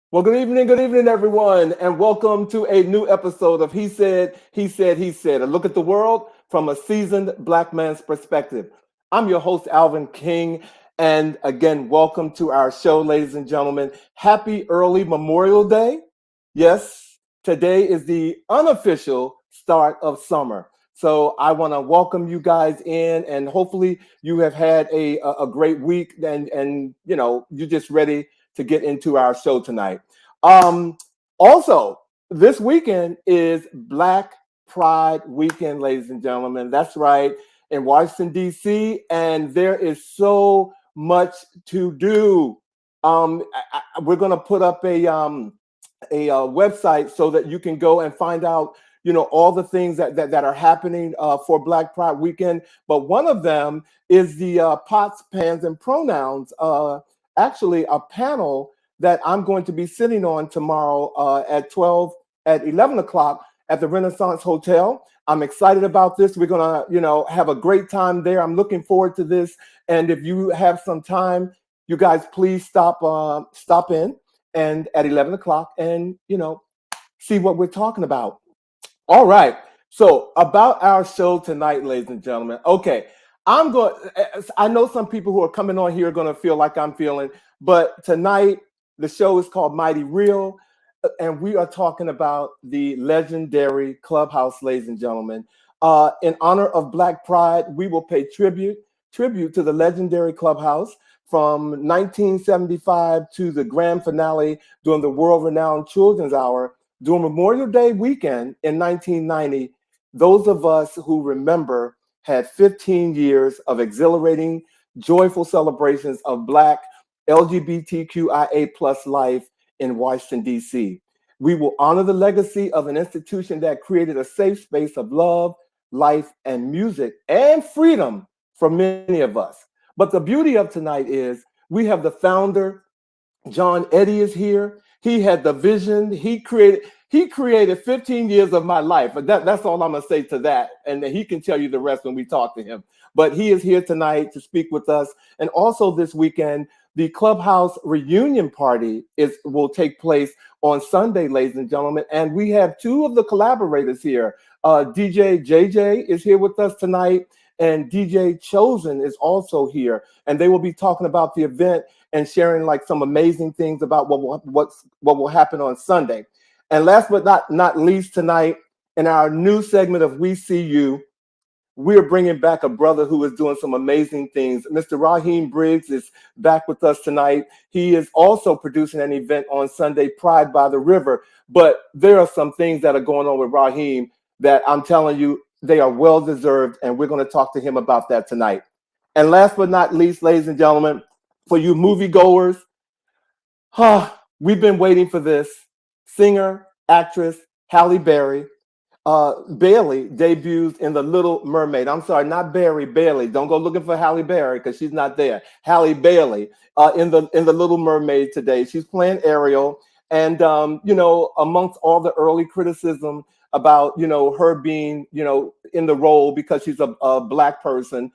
Well, good evening, everyone, and welcome to a new episode of He Said, He Said, He Said, a look at the world from a seasoned black man's perspective. I'm your host, Alvin King, and again, welcome to our show, ladies and gentlemen. Happy early Memorial Day. Yes, today is the unofficial start of summer. So I want to welcome you guys in, and hopefully you have had a great week, and you're just ready to get into our show tonight. Um, Also, this weekend is Black Pride Weekend, ladies and gentlemen. That's right, in Washington, D.C., and there is so much to do. We're going to put up a website so that you can go and find out, all the things that are happening for Black Pride Weekend. But one of them is the pots, pans, and pronouns. Actually, a panel that I'm going to be sitting on tomorrow at 11 o'clock at the Renaissance Hotel. I'm excited about this. We're gonna, have a great time there. I'm looking forward to this. And if you have some time, you guys please stop in and at 11 o'clock and see what we're talking about. All right. So about our show tonight, ladies and gentlemen. Okay, I'm going. I know some people who are coming on here are going to feel like I'm feeling, but tonight the show is called Mighty Real, and we are talking about the legendary Clubhouse, ladies and gentlemen. In honor of Black Pride, we will pay tribute to the legendary Clubhouse from 1975 to the grand finale during the world-renowned Children's Hour during Memorial Day weekend in 1990. Those of us who remember had 15 years of exhilarating, joyful celebrations of Black LGBTQIA plus life in Washington, D.C. We will honor the legacy of an institution that created a safe space of love, life, and music and freedom for many of us. But the beauty of tonight is we have the founder, John Eddie is here. He had the vision. He created 15 years of my life. But that's all I'm gonna say to that. And he can tell you the rest when we talk to him. But he is here tonight to speak with us. And also this weekend, the Clubhouse reunion party will take place on Sunday, ladies and gentlemen. And we have two of the collaborators here. DJ Jay-Jay is here with us tonight, and DJ Chosen is also here. And they will be talking about the event and sharing like some amazing things about what will happen on Sunday. And last but not least, tonight in our new segment of We See You, we're bringing back a brother who is doing some amazing things. Mr. Raheem Briggs is back with us tonight. He is also producing an event on Sunday, Pride by the River. But there are some things that are going on with Raheem that I'm telling you, they are well deserved, and we're going to talk to him about that tonight. And last but not least, ladies and gentlemen, for you moviegoers, we've been waiting for this. Singer, actress Halle Berry Bailey debuts in The Little Mermaid. I'm sorry, not Barry, Bailey. Don't go looking for Halle Berry because she's not there. Halle Bailey in the Little Mermaid today. She's playing Ariel, and amongst all the early criticism about her being in the role because she's a black person.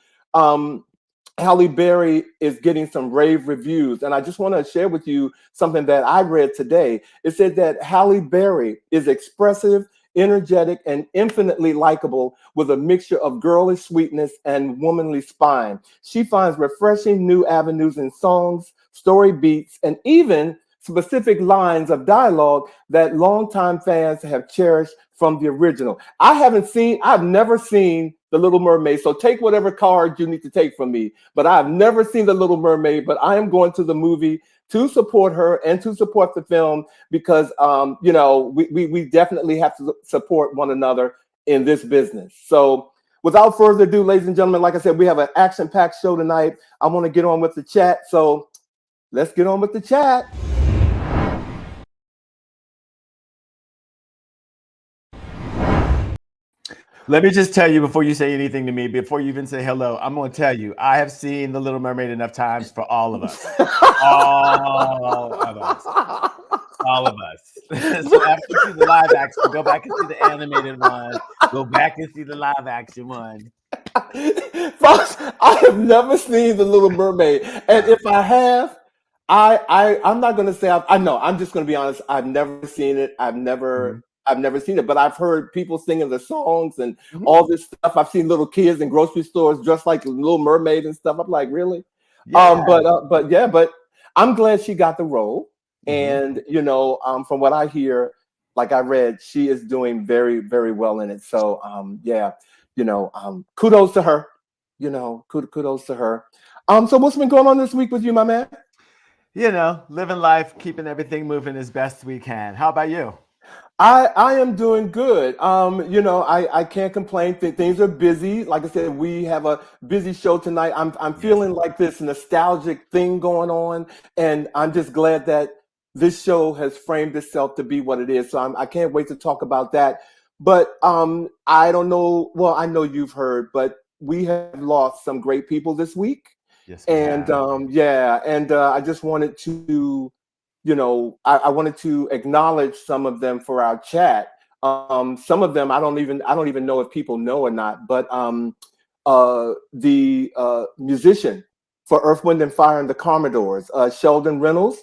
Halle Berry is getting some rave reviews. And I just want to share with you something that I read today. It said that Halle Berry is expressive, energetic, and infinitely likable with a mixture of girlish sweetness and womanly spine. She finds refreshing new avenues in songs, story beats, and even specific lines of dialogue that longtime fans have cherished from the original. I've never seen The Little Mermaid, so take whatever card you need to take from me. But I've never seen The Little Mermaid, but I am going to the movie to support her and to support the film because, we definitely have to support one another in this business. So without further ado, ladies and gentlemen, like I said, we have an action-packed show tonight. I want to get on with the chat. So let's get on with the chat. Let me just tell you before you say anything to me, before you even say hello, I'm going to tell you, I have seen The Little Mermaid enough times for all of us. All of us. All of us. So after you see the live action, go back and see the animated one. Go back and see the live action one. Folks, I have never seen The Little Mermaid. And if I have, I'm not gonna say I know. I'm just gonna be honest. I've never seen it. Mhm. I've never seen it, but I've heard people singing the songs and Mhm. all this stuff. I've seen little kids in grocery stores dressed like Little Mermaid and stuff. I'm like, really? Yeah. But yeah, but I'm glad she got the role. Mhm. And from what I hear, like I read, she is doing very, very well in it. So yeah, kudos to her. Kudos to her. So what's been going on this week with you, my man? Living life, keeping everything moving as best we can. How about you? I am doing good. I can't complain. Things are busy. Like I said, we have a busy show tonight. I'm Yes. feeling like this nostalgic thing going on, and I'm just glad that this show has framed itself to be what it is. So I can't wait to talk about that. But I don't know. Well, I know you've heard, but we have lost some great people this week, Yes, we and have. yeah, and I just wanted to I wanted to acknowledge some of them for our chat. Some of them I don't even know if people know or not, but the musician for Earth, Wind and Fire and the Commodores, Sheldon Reynolds.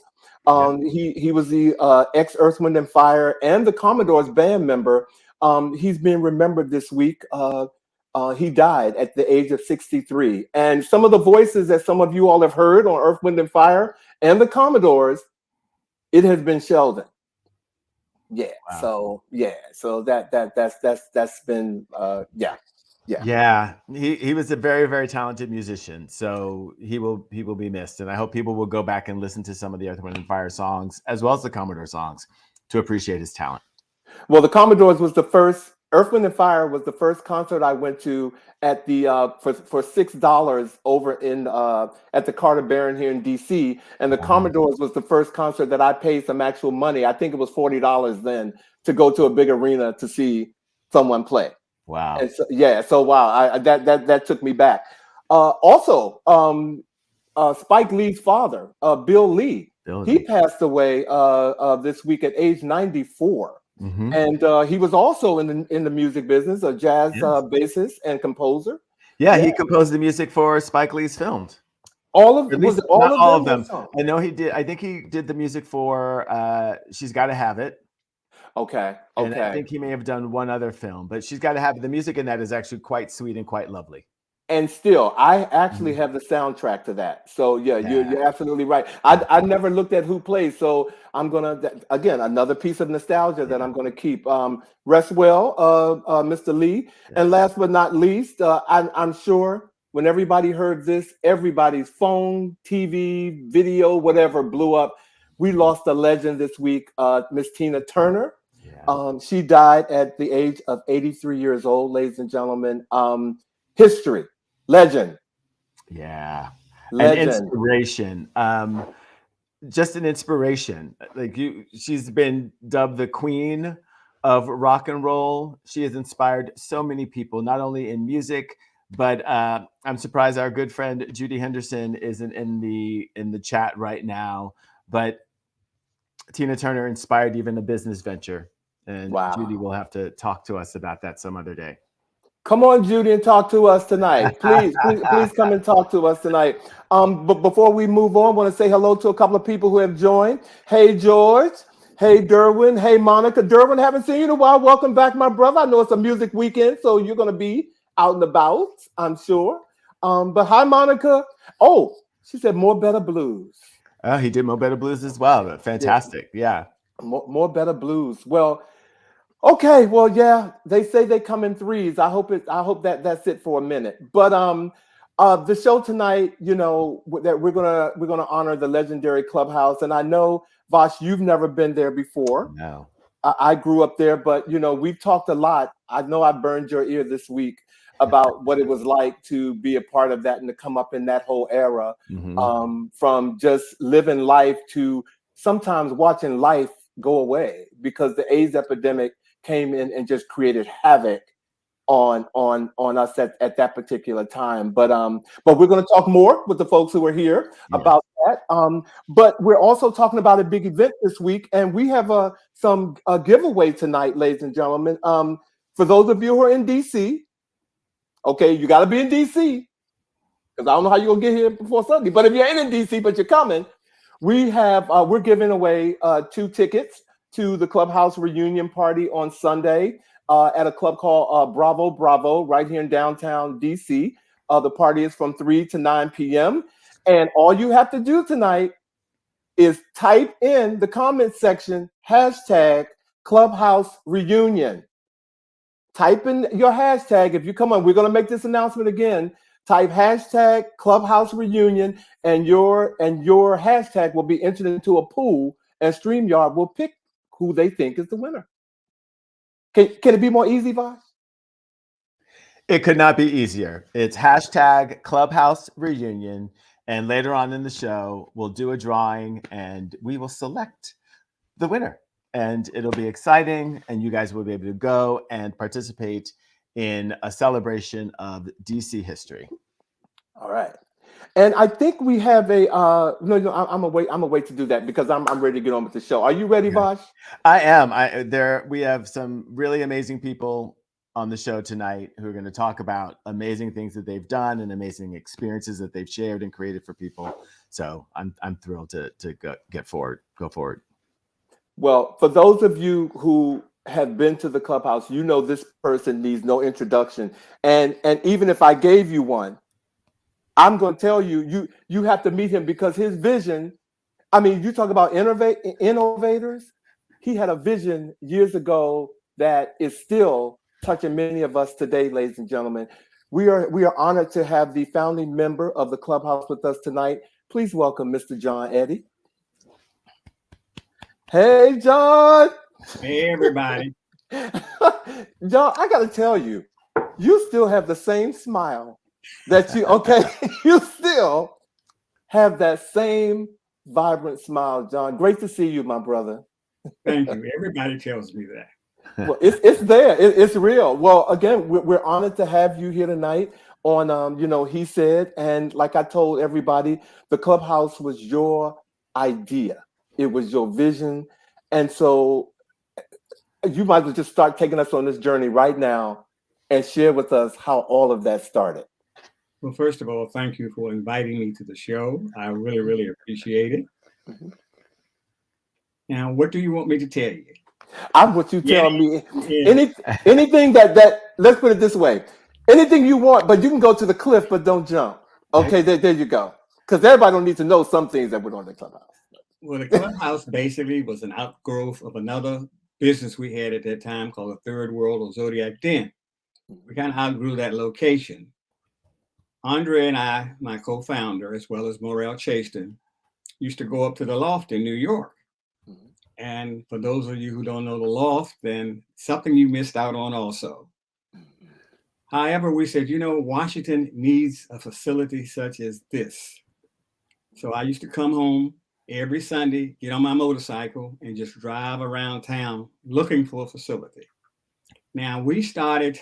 Yep. He was the ex Earth, Wind and Fire and the Commodores band member. He's being remembered this week. He died at the age of 63. And some of the voices that some of you all have heard on Earth, Wind and Fire and the Commodores, it has been Sheldon. Yeah. Wow. So that's been yeah. Yeah, he was a very, very talented musician. So he will be missed, and I hope people will go back and listen to some of the Earth, Wind and Fire songs as well as the Commodore songs to appreciate his talent. Well, the Commodores was the first. Earth, Wind and Fire was the first concert I went to at the for $6 over in at the Carter Barron here in DC, and the Wow. Commodores was the first concert that I paid some actual money. I think it was $40 then to go to a big arena to see someone play. And Wow. so, yeah, so wow, that took me back. Also, Spike Lee's father, Bill Lee, he Ability. passed away this week at age 94, Hmm. and he was also in the music business, a jazz Yes. bassist and composer. Yeah, Yeah, he composed the music for Spike Lee's films. Or at was least it all not of all them of or them. some? I know he did. I think he did the music for She's Gotta Have It. Okay, And I okay. think he may have done one other film, but She's Gotta Have It. The music in that is actually quite sweet and quite lovely. And still, I actually Mhm. have the soundtrack to that. So yeah, Yeah. you're absolutely right. I never looked at who plays, so I'm gonna again another piece of nostalgia that Yeah. I'm gonna keep. Rest well, Mr. Lee. And Yes. last but not least, I'm sure when everybody heard this, everybody's phone, TV, video, whatever blew up. We lost a legend this week, Miss Tina Turner. Yeah. She died at the age of 83 years old, ladies and gentlemen. History. Legend, Yeah. An legend. inspiration. Just an inspiration. She's been dubbed the queen of rock and roll. She has inspired so many people, not only in music, but I'm surprised our good friend Judy Henderson isn't in the chat right now. But Tina Turner inspired even a business venture, and Judy Wow. will have to talk to us about that some other day. Come on, Judy, and talk to us tonight. Please come and talk to us tonight. But before we move on, I want to say hello to a couple of people who have joined. Hey, George. Hey, Derwin. Hey, Monica. Derwin, haven't seen you in a while. Welcome back, my brother. I know it's a music weekend, so you're going to be out and about, I'm sure. But hi, Monica. Oh, she said more better blues. Oh, he did Mo Better Blues as well. Yeah, Fantastic. Yeah. more better blues. Well, okay, well, yeah, they say they come in threes. I hope that that's it for a minute. But the show tonight, that we're gonna honor the legendary Clubhouse, and I know Vash, you've never been there before. No. I grew up there, but we've talked a lot. I know I burned your ear this week about what it was like to be a part of that and to come up in that whole era, Hmm. from just living life to sometimes watching life go away because the AIDS epidemic came in and just created havoc on us at that particular time. But we're going to talk more with the folks who are here Yes. about that. But we're also talking about a big event this week, and we have some giveaway tonight, ladies and gentlemen. For those of you who are in DC, okay, you got to be in DC because I don't know how you're gonna get here before Sunday. But if you're in DC but you're coming, We're giving away 2 tickets to the Clubhouse reunion party on Sunday at a club called Bravo Bravo right here in downtown DC. The party is from 3 to 9 p.m. And all you have to do tonight is type in the comment section hashtag Clubhouse reunion. Type in your hashtag. If you come on, we're going to make this announcement again. Type hashtag Clubhouse reunion, and your hashtag will be entered into a pool, and StreamYard will pick who they think is the winner. Can it be more easy, Vash? It could not be easier. It's hashtag Clubhouse reunion, and later on in the show, we'll do a drawing, and we will select the winner. And it'll be exciting, and you guys will be able to go and participate in a celebration of DC history. All right. And I think we have a I'm gonna wait to do that because I'm ready to get on with the show. Are you ready, Vash? I am. We have some really amazing people on the show tonight who are going to talk about amazing things that they've done and amazing experiences that they've shared and created for people. So I'm thrilled to go forward. Well, for those of you who have been to the Clubhouse, you know this person needs no introduction. And even if I gave you one, I'm going to tell you have to meet him because his vision, I mean, you talk about innovators. He had a vision years ago that is still touching many of us today, ladies and gentlemen. We are honored to have the founding member of the Clubhouse with us tonight. Please welcome Mr. John Eddy. Hey, John. Hey, everybody. John, I got to tell you, you still have the same smile that you still have that same vibrant smile, John. Great to see you, my brother. Thank you. Everybody tells me that. Well, it's there. It's real. Well, again, we're honored to have you here tonight on, He Said. And like I told everybody, the Clubhouse was your idea. It was your vision. And so you might as well just start taking us on this journey right now and share with us how all of that started. Well, first of all, thank you for inviting me to the show. I really, really appreciate it. Mm-hmm. Now, what do you want me to tell you? I'm what you tell me. Yeah. Anything that let's put it this way. Anything you want, but you can go to the cliff, but don't jump. Okay, there you go. Because everybody don't need to know some things that went on in the Clubhouse. Well, the Clubhouse basically was an outgrowth of another business we had at that time called the Third World or Zodiac Den. We kind of outgrew that location. Andre and I, my co-founder, as well as Morel Chaston, used to go up to the Loft in New York. And for those of you who don't know the Loft, then something you missed out on also. However, we said, Washington needs a facility such as this. So I used to come home every Sunday, get on my motorcycle and just drive around town looking for a facility. Now, we started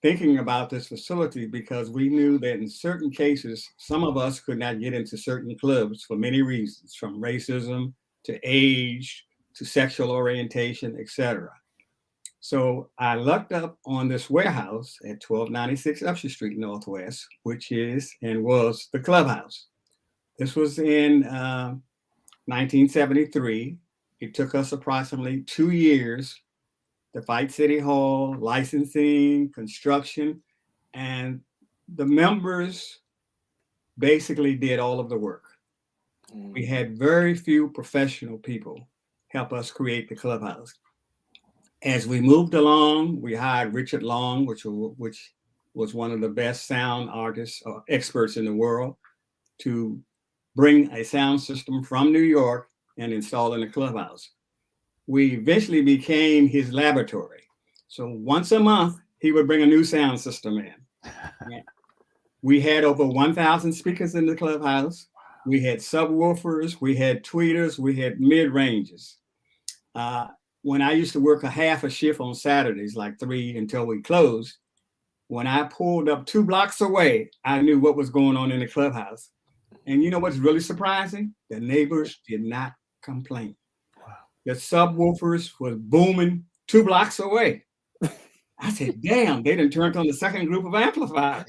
thinking about this facility because we knew that in certain cases, some of us could not get into certain clubs for many reasons, from racism to age to sexual orientation, etc. So I looked up on this warehouse at 1296 Upshur Street Northwest, which is and was the Clubhouse. This was in 1973. It took us approximately 2 years to fight City Hall, licensing, construction, and the members basically did all of the work. We had very few professional people help us create the Clubhouse. As we moved along, we hired Richard Long, which was one of the best sound artists or experts in the world, to bring a sound system from New York and install in the Clubhouse. We eventually became his laboratory. So once a month, he would bring a new sound system in. We had over 1,000 speakers in the Clubhouse. We had subwoofers, we had tweeters, we had mid-ranges. When I used to work a half a shift on Saturdays, like 3 until we closed, when I pulled up 2 blocks away, I knew what was going on in the Clubhouse. And you know what's really surprising? The neighbors did not complain. Wow. The subwoofers was booming 2 blocks away. I said, damn, they done turned on the second group of amplifiers.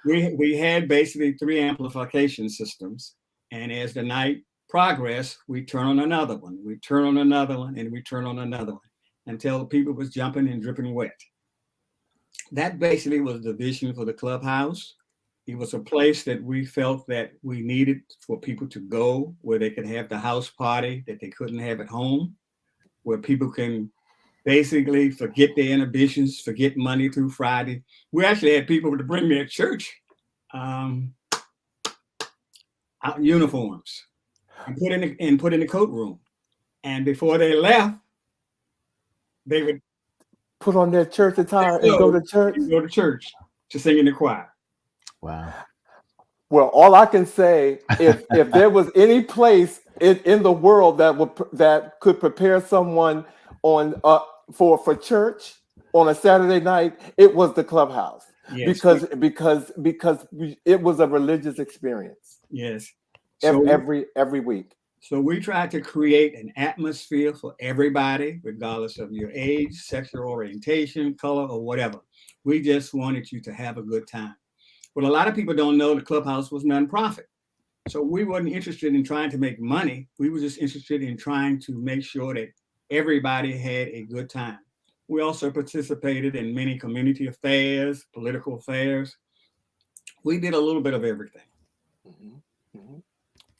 We had basically 3 amplification systems. And as the night progressed, we turn on another one, we turn on another one, and we turn on another one until the people was jumping and dripping wet. That basically was the vision for the clubhouse. It was a place that we felt that we needed for people to go, where they could have the house party that they couldn't have at home, where people can basically forget their inhibitions, forget Monday through Friday. We actually had people to bring their church uniforms and put in the coat room. And before they left, they would put on their church attire and go to church. Go to church to sing in the choir. Wow. Well, all I can say, if there was any place in the world that could prepare someone on for church on a Saturday night, it was the clubhouse. Yes. Because it was a religious experience. Yes. So every week. So we tried to create an atmosphere for everybody, regardless of your age, sexual orientation, color, or whatever. We just wanted you to have a good time. But a lot of people don't know the clubhouse was nonprofit. So we weren't interested in trying to make money. We were just interested in trying to make sure that everybody had a good time. We also participated in many community affairs, political affairs. We did a little bit of everything. Mm-hmm. Mm-hmm.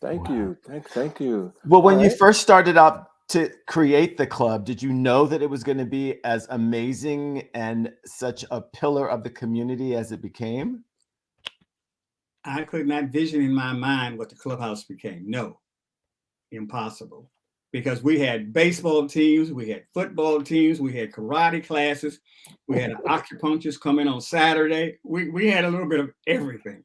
Thank you. Thank you. Well, when you first started out to create the club, did you know that it was going to be as amazing and such a pillar of the community as it became? I could not vision in my mind what the clubhouse became. No, impossible. Because we had baseball teams, we had football teams, we had karate classes, we had acupuncturists come in on Saturday. We had a little bit of everything.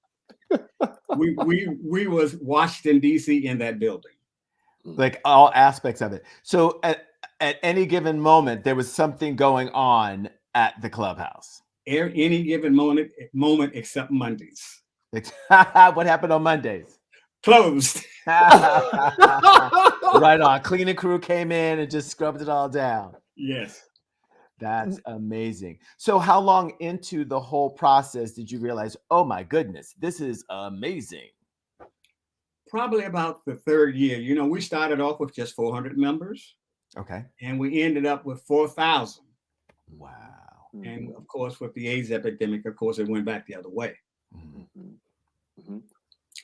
We was Washington, D.C. in that building. Like all aspects of it. So at any given moment, there was something going on at the clubhouse. Any given moment except Mondays. What happened on Mondays? Closed. Right on. Cleaning crew came in and just scrubbed it all down. Yes. That's amazing. So how long into the whole process did you realize, oh my goodness, this is amazing? Probably about the third year. You know, we started off with just 400 members. Okay. And we ended up with 4,000. Wow. And of course, with the AIDS epidemic, of course, it went back the other way. Mm-hmm. Mm-hmm.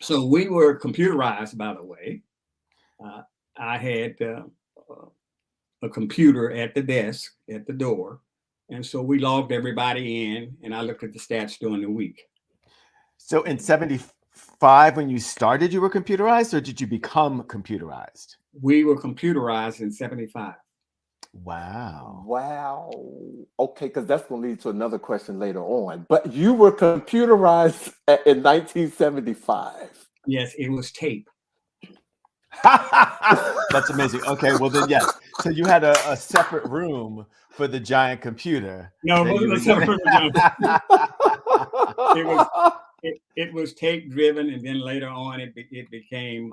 So we were computerized, by the way. I had a computer at the desk, at the door. And so we logged everybody in, and I looked at the stats during the week. So in 75, when you started, you were computerized, or did you become computerized? We were computerized in 75. Wow. Wow. Okay, because that's going to lead to another question later on. But you were computerized in 1975. Yes, it was tape. That's amazing. Okay, well then, yes. So you had a separate room for the giant computer. No, it wasn't a separate room. It was tape driven, and then later on, it became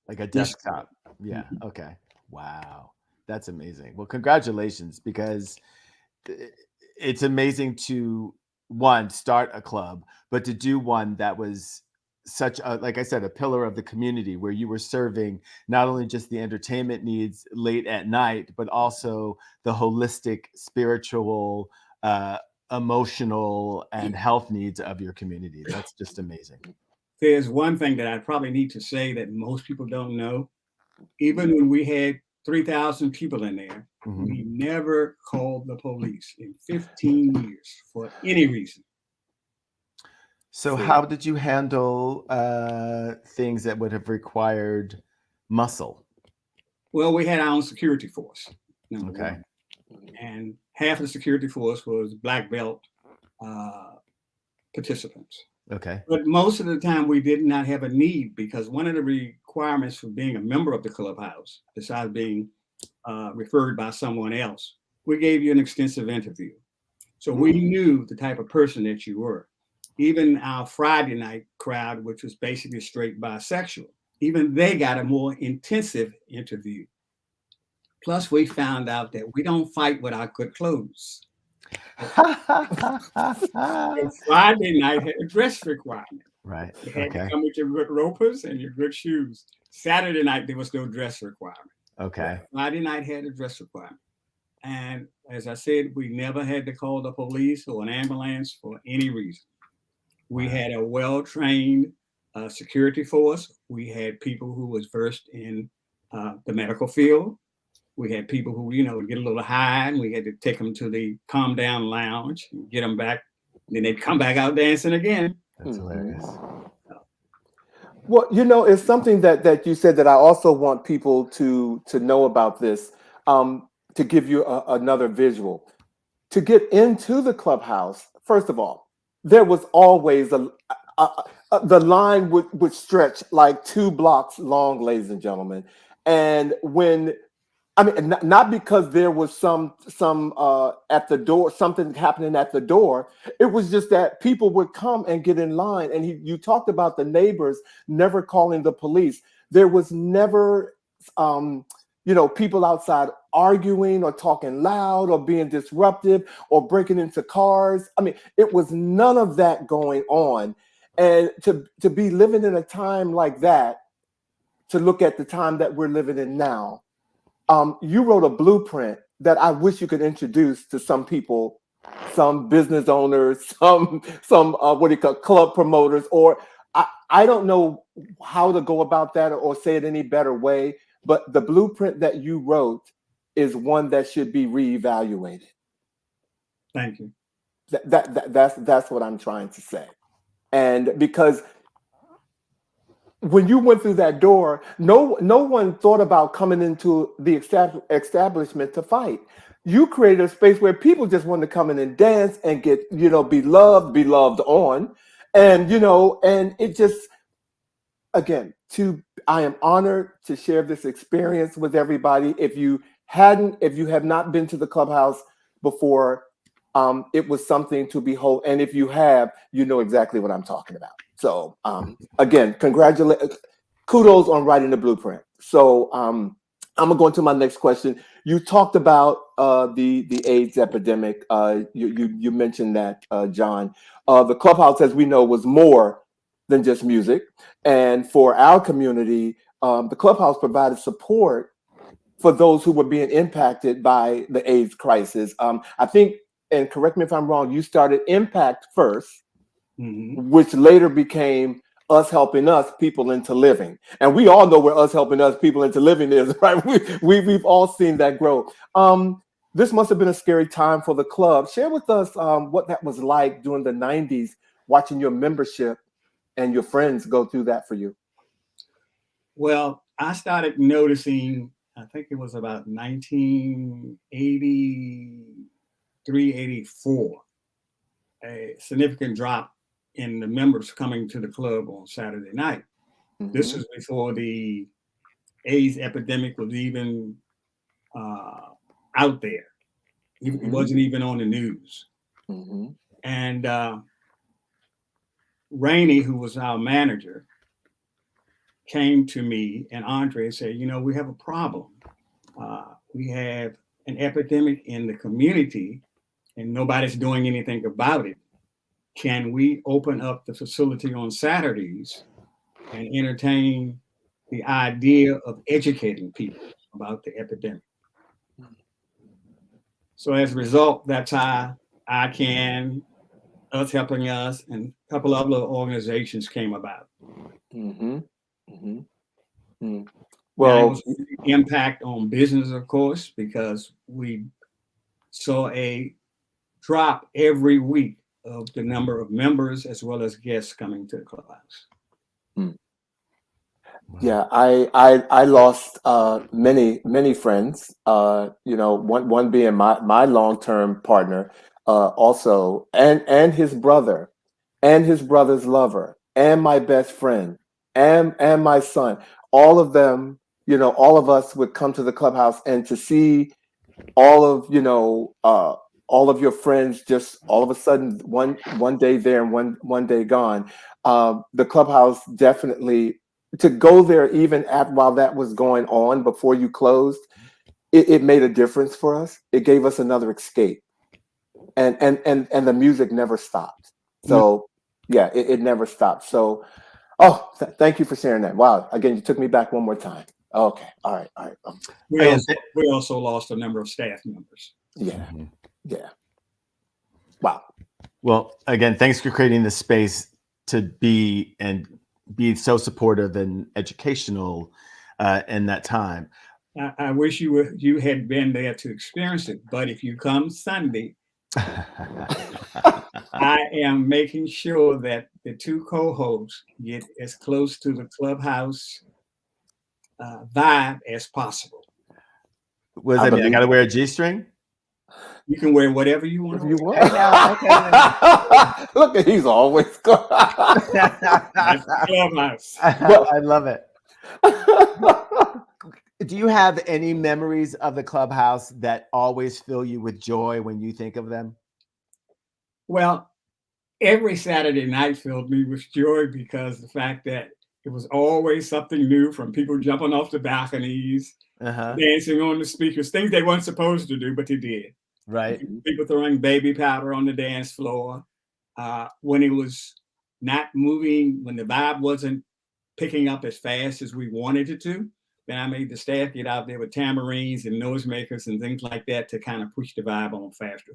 like a desktop. Yeah. Okay. Wow. That's amazing. Well, congratulations, because it's amazing to, one, start a club, but to do one that was such a, like I said, a pillar of the community, where you were serving not only just the entertainment needs late at night, but also the holistic, spiritual, emotional, and health needs of your community. That's just amazing. There's one thing that I probably need to say that most people don't know. Even when we had 3,000 people in there, we never called the police in 15 years for any reason. So how did you handle things that would have required muscle? Well, we had our own security force. Okay. One. And half of the security force was black belt participants. Okay. But most of the time we did not have a need, because one of the requirements for being a member of the clubhouse, besides being referred by someone else, we gave you an extensive interview. So we knew the type of person that you were. Even our Friday night crowd, which was basically straight bisexual, even they got a more intensive interview. Plus, we found out that we don't fight without good clothes. Friday night had a dress requirement. Right. You had to Okay. come with your good ropers and your good shoes. Saturday night, there was no dress requirement. Okay. Friday night had a dress requirement. And as I said, we never had to call the police or an ambulance for any reason. We had a well-trained security force. We had people who was versed in the medical field. We had people who, would get a little high, and we had to take them to the calm down lounge and get them back. Then they'd come back out dancing again. That's hilarious. Well, it's something that you said that I also want people to know about this, to give you another visual. To get into the clubhouse, first of all, there was always the line would stretch like 2 blocks long, ladies and gentlemen. And not because there was some at the door, something happening at the door. It was just that people would come and get in line. And you talked about the neighbors never calling the police. There was never, people outside arguing or talking loud or being disruptive or breaking into cars. It was none of that going on. And to be living in a time like that, to look at the time that we're living in now, you wrote a blueprint that I wish you could introduce to some people, some business owners, some club promoters, or I don't know how to go about that or say it any better way, but the blueprint that you wrote is one that should be reevaluated. Thank you. That's what I'm trying to say. And because when you went through that door, no one thought about coming into the establishment to fight. You created a space where people just wanted to come in and dance and get, be loved on. And, and it just, again, I am honored to share this experience with everybody. If you have not been to the clubhouse before, it was something to behold. And if you have, you know exactly what I'm talking about. So again, kudos on writing the blueprint. So I'm gonna go into my next question. You talked about the AIDS epidemic. You mentioned that, John. The clubhouse, as we know, was more than just music. And for our community, the clubhouse provided support for those who were being impacted by the AIDS crisis. I think, and correct me if I'm wrong, you started Impact first, which later became Us Helping Us People Into Living. And we all know where Us Helping Us People Into Living is, right? We've all seen that grow. This must have been a scary time for the club. Share with us what that was like during the 90s, watching your membership and your friends go through that for you. Well, I started noticing, I think it was about 1983, 84, a significant drop in the members coming to the club on Saturday night. This was before the AIDS epidemic was even out there. It wasn't even on the news. And Rainey, who was our manager, came to me and Andre and said, we have a problem. We have an epidemic in the community and nobody's doing anything about it. Can we open up the facility on Saturdays and entertain the idea of educating people about the epidemic? So as a result, that's how ICANN, Us Helping Us, and a couple of other organizations came about. Well, it was an impact on business, of course, because we saw a drop every week of the number of members as well as guests coming to the clubhouse. Yeah, I lost many friends. One being my long-term partner, also, and his brother, and his brother's lover, and my best friend, and my son. All of them, all of us would come to the clubhouse, and to see all of all of your friends just all of a sudden one day there and one day gone. The clubhouse definitely, to go there even while that was going on before you closed, it made a difference for us. It gave us another escape, and the music never stopped. So yeah, it never stopped. So, thank you for sharing that. Wow, again, you took me back one more time. Okay, all right, all right. We also lost a number of staff members. Yeah, yeah. Wow. Well, again, thanks for creating the space to be so supportive and educational in that time. I wish you had been there to experience it, but if you come Sunday, I am making sure that the two co-hosts get as close to the Clubhouse vibe as possible. What does that mean? I got to wear a G-string? You can wear whatever you want. If you want. Hey, now, okay. Look at he's always going. Clubhouse. I love it. Do you have any memories of the Clubhouse that always fill you with joy when you think of them? Well, every Saturday night filled me with joy because the fact that it was always something new, from people jumping off the balconies, dancing on the speakers, things they weren't supposed to do, but they did. Right. People throwing baby powder on the dance floor. When it was not moving, when the vibe wasn't picking up as fast as we wanted it to, then I made the staff get out there with tamarines and noisemakers and things like that to kind of push the vibe on faster.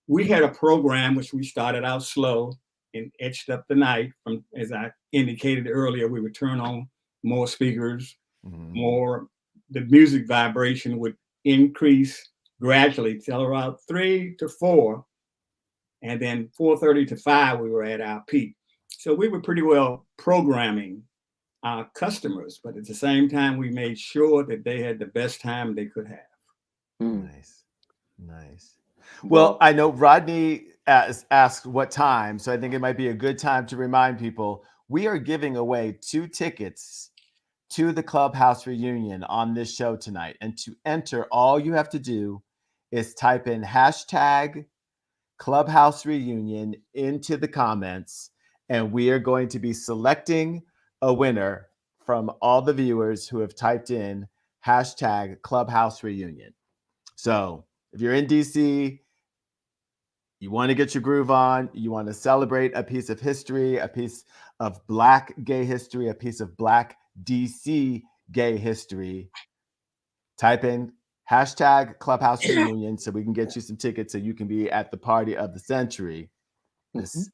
We had a program which we started out slow and etched up the night. From, as I indicated earlier, we would turn on more speakers, more, the music vibration would increase gradually till around 3 to 4, and then 4:30 to 5 we were at our peak. So we were pretty well programming our customers, but at the same time we made sure that they had the best time they could have. Nice. Well, I know Rodney asked what time, so I think it might be a good time to remind people we are giving away 2 tickets to the Clubhouse reunion on this show tonight. And to enter, all you have to do is type in hashtag Clubhouse reunion into the comments, and we are going to be selecting a winner from all the viewers who have typed in hashtag Clubhouse reunion. So if you're in DC, you want to get your groove on, you want to celebrate a piece of history, a piece of Black gay history, a piece of Black DC gay history, type in hashtag Clubhouse reunion so we can get you some tickets so you can be at the party of the century this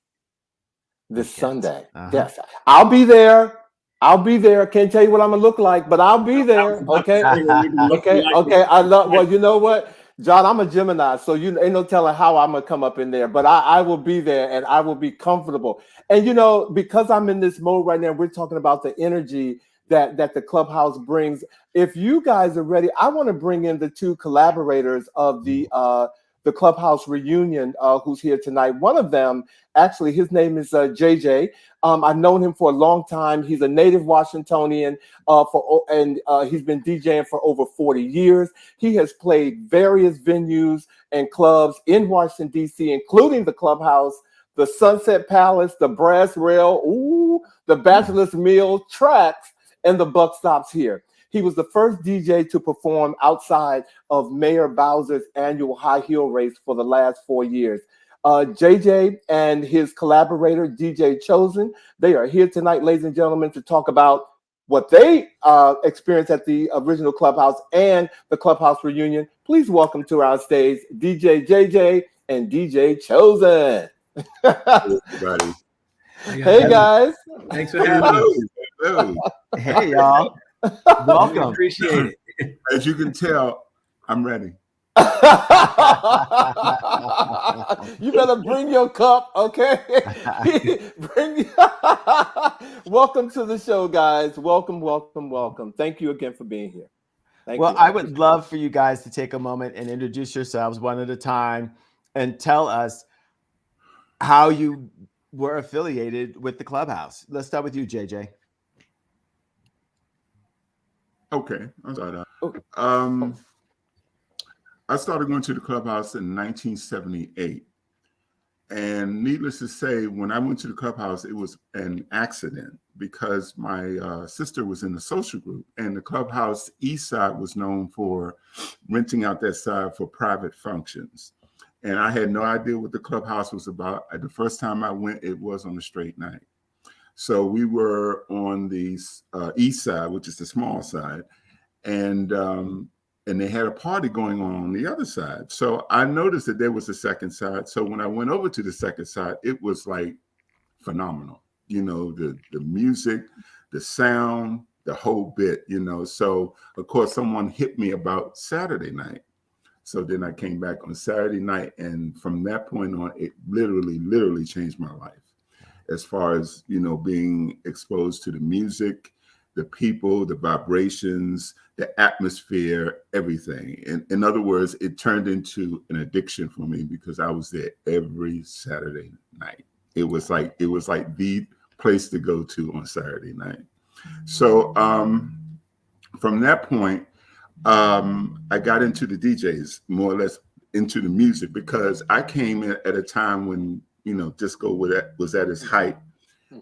Sunday. Yes, I'll be there. Can't tell you what I'm gonna look like, but I'll be there. Okay. Okay. I love. Well, you know what, John, I'm a Gemini, so you ain't no telling how I'm gonna come up in there. But I will be there, and I will be comfortable. And because I'm in this mode right now, we're talking about the energy that the Clubhouse brings. If you guys are ready, I want to bring in the 2 collaborators of the Clubhouse reunion who's here tonight. One of them, actually, his name is Jay-Jay. I've known him for a long time. He's a native Washingtonian, and he's been DJing for over 40 years. He has played various venues and clubs in Washington, D.C., including the Clubhouse, the Sunset Palace, the Brass Rail, the Bachelor's Meal, Tracks, and the Buck Stops here. He was the first DJ to perform outside of Mayor Bowser's annual high heel race for the last 4 years. JJ and his collaborator, DJ Chosen, they are here tonight, ladies and gentlemen, to talk about what they experienced at the original Clubhouse and the Clubhouse reunion. Please welcome to our stage DJ JJ and DJ Chosen. Everybody. Hey, guys. Thanks for having us. Hey, y'all. Welcome. Appreciate it. As you can tell, I'm ready. You better bring your cup, okay? Welcome to the show, guys. Welcome. Thank you again for being here. Thank you. I would love for you guys to take a moment and introduce yourselves one at a time and tell us how you were affiliated with the Clubhouse. Let's start with you, JJ. Okay, I'll start out. I started going to the Clubhouse in 1978. And needless to say, when I went to the Clubhouse, it was an accident because my sister was in the social group, and the Clubhouse East Side was known for renting out that side for private functions. And I had no idea what the Clubhouse was about. The first time I went, it was on a straight night. So we were on the east side, which is the small side, and they had a party going on the other side. So I noticed that there was a second side. So when I went over to the second side, it was like phenomenal. You know, the music, the sound, the whole bit. You know, so of course someone hit me about Saturday night. So then I came back on Saturday night, and from that point on, it literally changed my life. As far as, you know, being exposed to the music, the people, the vibrations, the atmosphere, everything. In other words, it turned into an addiction for me because I was there every Saturday night. It was like the place to go to on Saturday night. So from that point, I got into the DJs, more or less into the music, because I came in at a time when, you know, disco was at its height.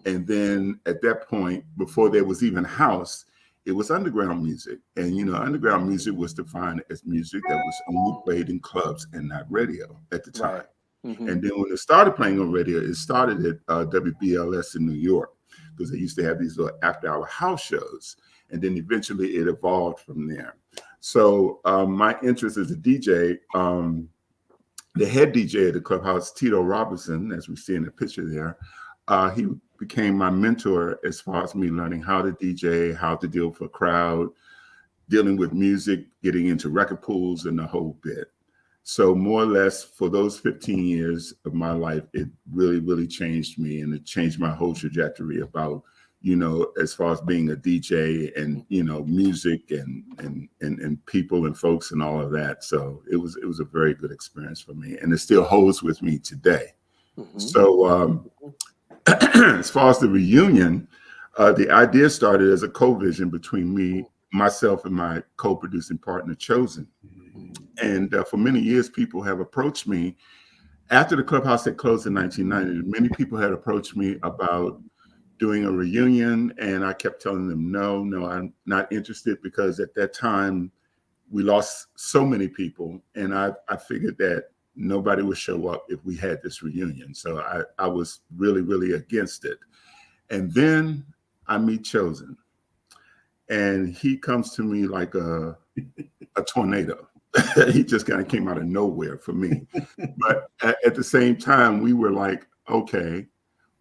And then at that point, before there was even house, it was underground music. And, you know, underground music was defined as music that was only played in clubs and not radio at the time. Right. Mm-hmm. And then when it started playing on radio, it started at WBLS in New York, because they used to have these little after-hour house shows. And then eventually it evolved from there. So my interest as a DJ, the head DJ at the Clubhouse, Tito Robinson, as we see in the picture there, he became my mentor as far as me learning how to DJ, how to deal with a crowd, dealing with music, getting into record pools, and the whole bit. So more or less for those 15 years of my life, it really changed me, and it changed my whole trajectory about, you know, as far as being a DJ and, you know, music and people and folks and all of that. So it was a very good experience for me, and it still holds with me today. Mm-hmm. So as far as the reunion, the idea started as a co-vision between myself and my co-producing partner, Chosen. And for many years, people have approached me after the Clubhouse had closed in 1990. Many people had approached me about doing a reunion, and I kept telling them, no, I'm not interested, because at that time we lost so many people, and I figured that nobody would show up if we had this reunion. So I was really against it. And then I meet Chosen, and he comes to me like a tornado. He just kind of came out of nowhere for me. But at the same time, we were like, okay,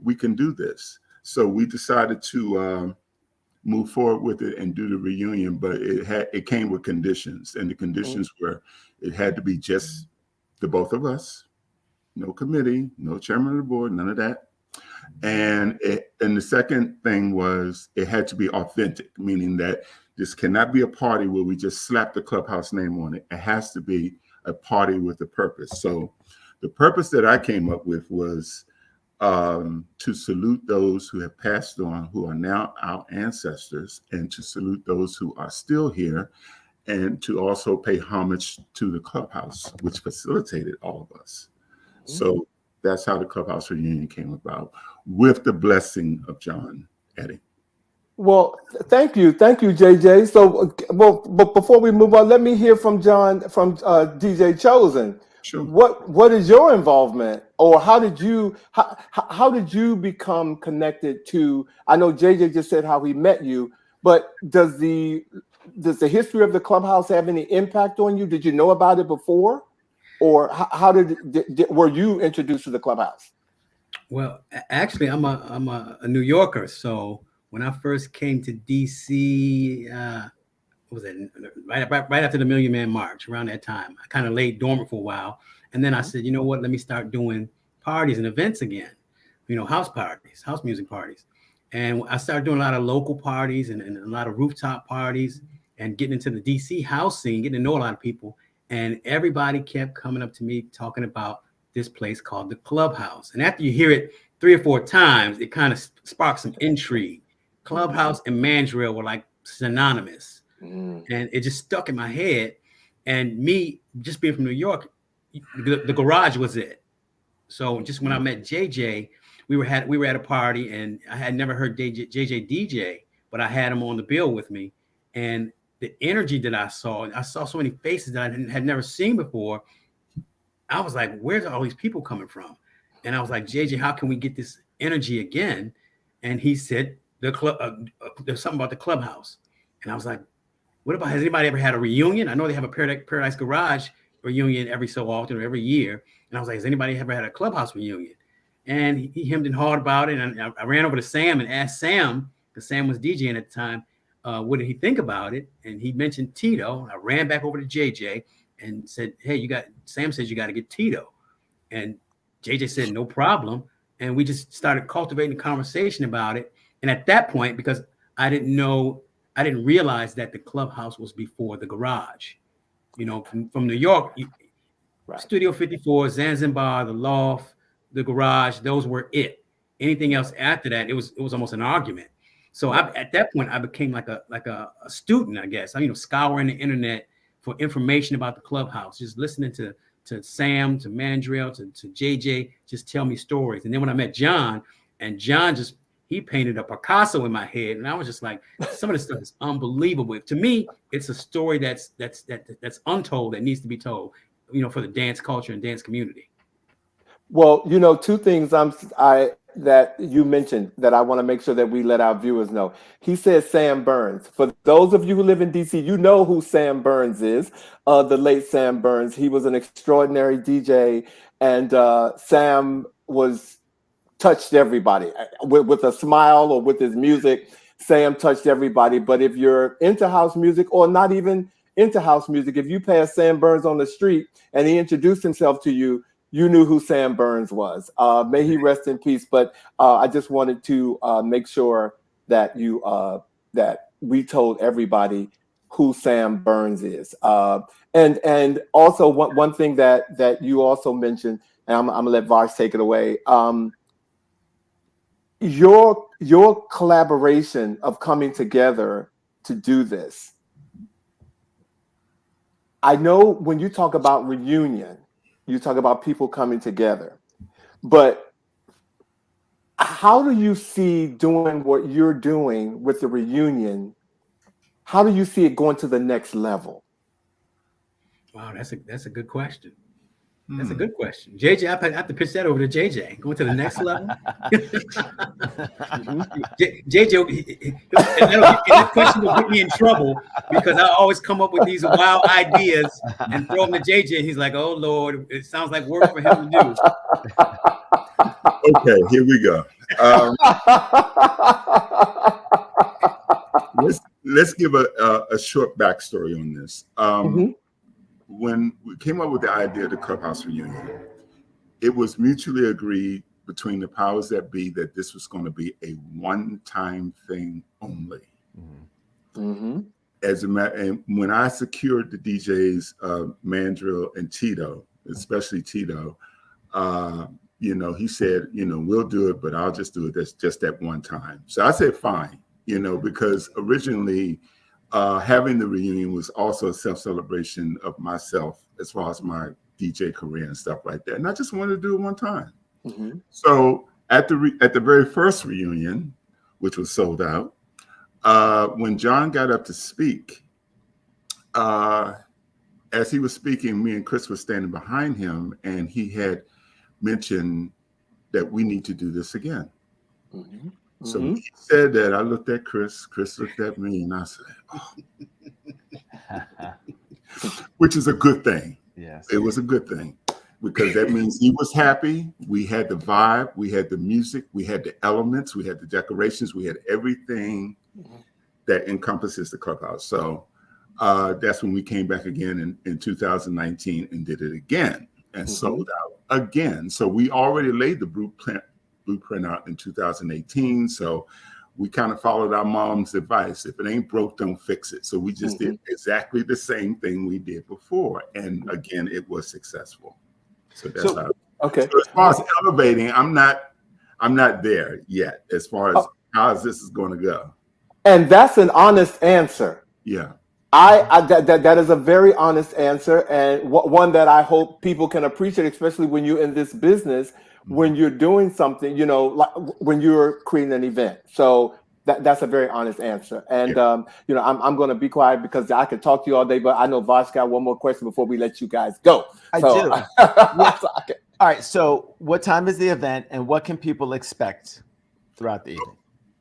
we can do this. So we decided to move forward with it and do the reunion, but it came with conditions, and the conditions were it had to be just the both of us, no committee, no chairman of the board, none of that. And the second thing was it had to be authentic, meaning that this cannot be a party where we just slap the Clubhouse name on it. It has to be a party with a purpose. So the purpose that I came up with was to salute those who have passed on, who are now our ancestors, and to salute those who are still here, and to also pay homage to the Clubhouse, which facilitated all of us. So that's how the Clubhouse reunion came about, with the blessing of John Eddie. Well, thank you, JJ. So, but before we move on, let me hear from DJ Chosen. Sure. What is your involvement, or how did you become connected to? I know JJ just said how he met you, but does the history of the Clubhouse have any impact on you? Did you know about it before, or how were you introduced to the Clubhouse? Well, actually, I'm a New Yorker, so when I first came to DC, what was it, right after the Million Man March, around that time, I kind of laid dormant for a while, and then I said, you know what, let me start doing parties and events again, you know, house parties, house music parties. And I started doing a lot of local parties and a lot of rooftop parties, and getting into the DC house scene, getting to know a lot of people. And everybody kept coming up to me talking about this place called the Clubhouse. And after you hear it 3 or 4 times, it kind of sparks some intrigue. Clubhouse and Mandrill were like synonymous. And it just stuck in my head. And me just being from New York, the garage was it. So just when I met JJ, we were at a party, and I had never heard JJ DJ, but I had him on the bill with me. And the energy that I saw so many faces that I had never seen before. I was like, where's all these people coming from? And I was like, JJ, how can we get this energy again? And he said, there's something about the Clubhouse. And I was like, what about, has anybody ever had a reunion? I know they have a Paradise Garage reunion every so often or every year. And I was like, has anybody ever had a Clubhouse reunion? And he hemmed and hawed about it. And I ran over to Sam and asked Sam, because Sam was DJing at the time, what did he think about it? And he mentioned Tito. And I ran back over to JJ and said, hey, Sam says you got to get Tito. And JJ said, no problem. And we just started cultivating a conversation about it. And at that point, because I didn't realize that the Clubhouse was before the garage. You know, from New York, right. Studio 54, Zanzibar, the Loft, the garage, those were it. Anything else after that, it was almost an argument. So at that point, I became like a student, I guess. Scouring the internet for information about the Clubhouse, just listening to Sam, to Mandrill, to JJ, just tell me stories. And then when I met John, and John he painted a Picasso in my head, and I was just like, some of this stuff is unbelievable. To me, it's a story that's untold, that needs to be told, for the dance culture and dance community. Well, two things that you mentioned that I want to make sure that we let our viewers know. He says Sam Burns. For those of you who live in DC, you know who Sam Burns is, the late Sam Burns. He was an extraordinary DJ, and Sam touched everybody with a smile or with his music. Sam touched everybody. But if you're into house music or not even into house music, if you pass Sam Burns on the street and he introduced himself to you, you knew who Sam Burns was. May he rest in peace. But I just wanted to make sure that that we told everybody who Sam Burns is. And also one thing that you also mentioned, and I'm gonna let Vash take it away. Your collaboration of coming together to do this. I know when you talk about reunion, you talk about people coming together, but how do you see doing what you're doing with the reunion? How do you see it going to the next level? Wow, that's a good question. That's a good question. JJ, I have to pitch that over to JJ. Going to the next level. JJ, that question will get me in trouble because I always come up with these wild ideas and throw them to JJ. He's like, "Oh Lord, it sounds like work for him to do." Okay, here we go. Let's give a short backstory on this. When we came up with the idea of the Clubhouse reunion, it was mutually agreed between the powers that be that this was going to be a one-time thing only. As a matter, and when I secured the DJs, Mandrill and Tito, especially Tito, he said, we'll do it, but I'll just do it just that one time. So I said, fine, because originally, having the reunion was also a self-celebration of myself as far as my DJ career and stuff like that. And I just wanted to do it one time. So at the very first reunion, which was sold out, when John got up to speak, as he was speaking, me and Chris were standing behind him, and he had mentioned that we need to do this again. So when he said that, I looked at Chris looked at me, and I said, oh. Which is a good thing. Yes. It was a good thing because that means he was happy. We had the vibe, we had the music, we had the elements, we had the decorations, we had everything that encompasses the Clubhouse. So that's when we came back again in 2019 and did it again and sold out again. So we already laid the blueprint out in 2018. So we kind of followed our mom's advice. If it ain't broke, don't fix it. So we just did exactly the same thing we did before. And again, it was successful. So that's how. Okay. So as far as elevating, I'm not there yet as far as how this is going to go. And that's an honest answer. Yeah. That is a very honest answer, and one that I hope people can appreciate, especially when you're in this business, when you're doing something, like when you're creating an event. So That's a very honest answer. And you know, I'm going to be quiet because I could talk to you all day, but I know Vash got one more question before we let you guys go. I So, do. All right. So, what time is the event, and what can people expect throughout the evening?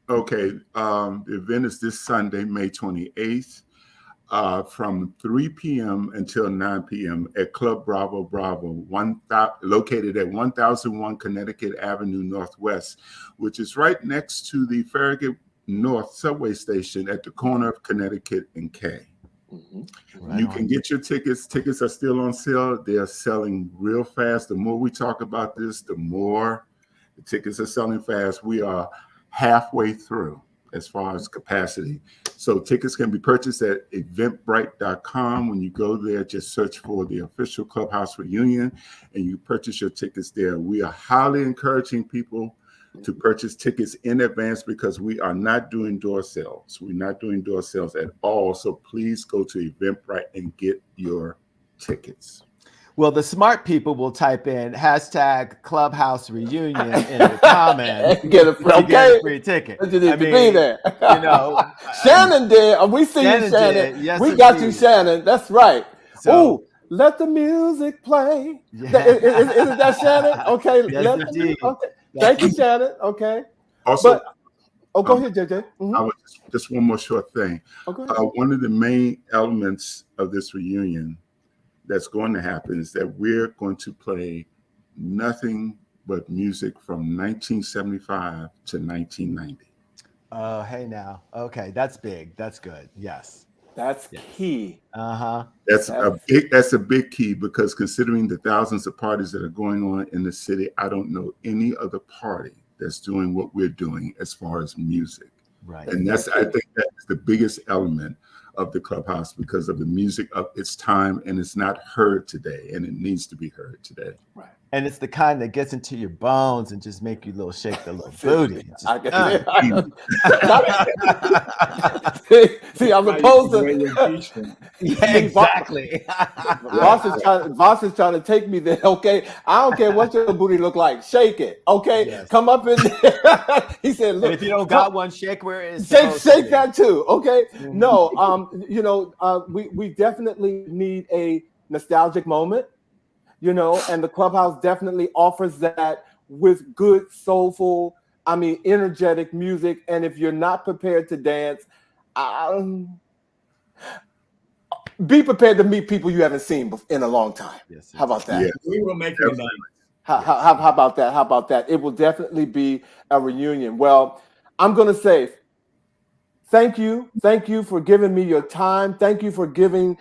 Okay. The event is this Sunday, May 28th, from 3 p.m. until 9 p.m. at Club Bravo, located at 1001 Connecticut Avenue Northwest, which is right next to the Farragut North subway station at the corner of Connecticut and K. Mm-hmm. You can get your tickets. Tickets are still on sale. They are selling real fast. The more we talk about this, the more the tickets are selling fast. We are halfway through as far as capacity. So tickets can be purchased at eventbrite.com. When you go there, just search for the official Clubhouse reunion and you purchase your tickets there. We are highly encouraging people to purchase tickets in advance because we are not doing door sales. We're not doing door sales at all. So please go to Eventbrite and get your tickets. Well, the smart people will type in hashtag Clubhouse Reunion in the comments get a free ticket. You need to be there. You know, Shannon did. We see you, Shannon. Yes, we got you, Shannon. That's right. So, let the music play. Yeah. Isn't that Shannon? Okay. Yes, indeed. Okay. Thank you, Shannon. Okay. Also, go ahead, JJ. I was just one more short thing. One of the main elements of this reunion that's going to happen is that we're going to play nothing but music from 1975 to 1990. Oh, hey now. Okay, that's big. That's good. Yes. That's key. That's a big key because considering the thousands of parties that are going on in the city, I don't know any other party that's doing what we're doing as far as music. Right. And I think that's the biggest element of the Clubhouse because of the music of its time, and it's not heard today, and it needs to be heard today. Right. And it's the kind that gets into your bones and just make you shake the little booty. See, I'm opposed to. Yeah, exactly. Voss is trying to take me there. Okay, I don't care what your booty look like. Shake it. Okay, yes. Come up in there. He said, "Look, and if you don't got one, shake where it is. Shake that too." Okay. Mm-hmm. No, you know, we definitely need a nostalgic moment. You know, and the Clubhouse definitely offers that with good, soulful, energetic music. And if you're not prepared to dance, be prepared to meet people you haven't seen in a long time. Yes, how about that? Yes. We will make it. How about that? How about that? It will definitely be a reunion. Well, I'm going to say thank you. Thank you for giving me your time. Thank you for bringing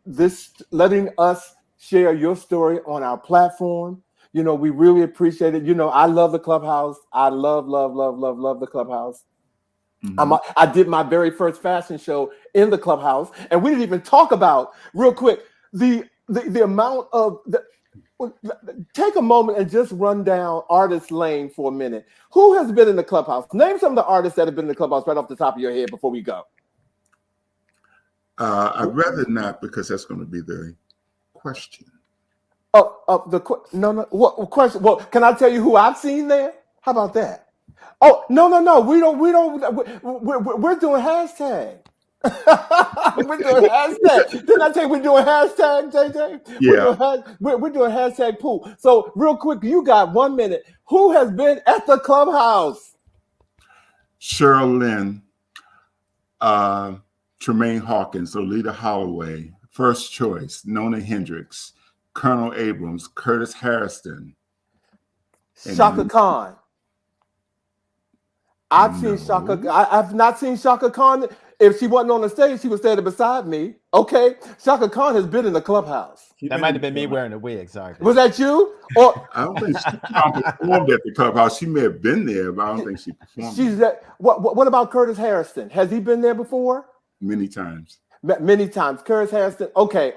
this, letting us share your story on our platform. You know, we really appreciate it. You know, I love the Clubhouse. I love the Clubhouse. Mm-hmm. I did my very first fashion show in the Clubhouse, and we didn't even talk about, real quick, the amount of take a moment and just run down Artist Lane for a minute. Who has been in the Clubhouse? Name some of the artists that have been in the Clubhouse right off the top of your head before we go. I'd rather not, because that's going to be the question. What question? Well, can I tell you who I've seen there? How about that? Oh, no. We don't. We're doing hashtag. We're doing hashtag. Didn't I tell you we're doing hashtag, JJ? Yeah. We're doing hashtag pool. So real quick, you got 1 minute. Who has been at the Clubhouse? Cheryl Lynn, Tremaine Hawkins, Olita Holloway, First Choice, Nona Hendricks, Colonel Abrams, Curtis Harrison, Shaka Khan. I've seen Shaka. I've not seen Shaka Khan. If she wasn't on the stage, she was standing beside me. Okay, Shaka Khan has been in the Clubhouse. That might have been me wearing a wig. Sorry. Was that you? Or I don't think she performed at the Clubhouse. She may have been there, but I don't think she performed. She's that. What about Curtis Harrison? Has he been there before? Many times. Many times. Curtis Harrison. Okay.